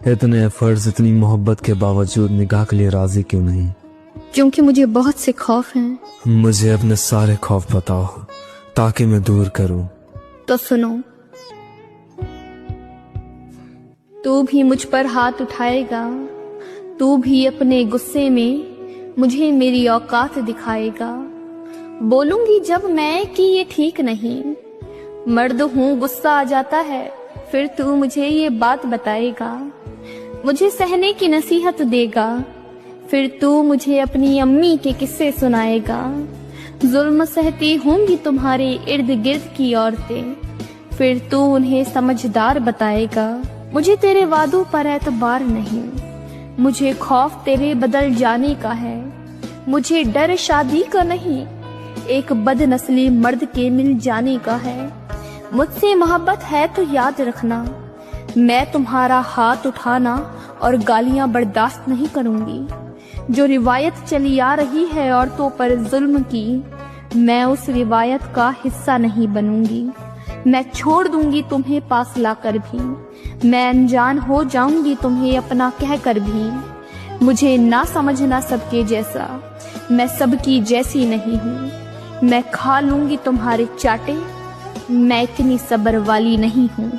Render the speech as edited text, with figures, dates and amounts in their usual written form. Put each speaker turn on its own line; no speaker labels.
اتنے فرض اتنی محبت کے باوجود نکاح کے لیے راضی کیوں نہیں؟
کیونکہ مجھے بہت سے خوف ہیں۔
مجھے اپنے سارے خوف بتاؤ تاکہ میں دور کروں۔
تو سنو، تو بھی مجھ پر ہاتھ اٹھائے گا، تو بھی اپنے غصے میں مجھے میری اوقات دکھائے گا۔ بولوں گی جب میں کہ یہ ٹھیک نہیں، مرد ہوں غصہ آ جاتا ہے، پھر تو مجھے یہ بات بتائے گا، مجھے سہنے کی نصیحت دے گا، پھر تو مجھے اپنی امی کے قصے سنائے گا۔ ظلم سہتی ہوں گی تمہارے ارد گرد کی عورتیں، پھر تو انہیں سمجھدار بتائے گا۔ مجھے تیرے وعدوں پر اعتبار نہیں، مجھے خوف تیرے بدل جانے کا ہے، مجھے ڈر شادی کا نہیں، ایک بد نسلی مرد کے مل جانے کا ہے۔ مجھ سے محبت ہے تو یاد رکھنا، میں تمہارا ہاتھ اٹھانا اور گالیاں برداشت نہیں کروں گی۔ جو روایت چلی آ رہی ہے عورتوں پر ظلم کی، میں اس روایت کا حصہ نہیں بنوں گی۔ میں چھوڑ دوں گی تمہیں پاس لا کر بھی، میں انجان ہو جاؤں گی تمہیں اپنا کہہ کر بھی۔ مجھے نہ سمجھنا سب کے جیسا، میں سب کی جیسی نہیں ہوں، میں کھا لوں گی تمہارے چاٹے، میں اتنی صبر والی نہیں ہوں۔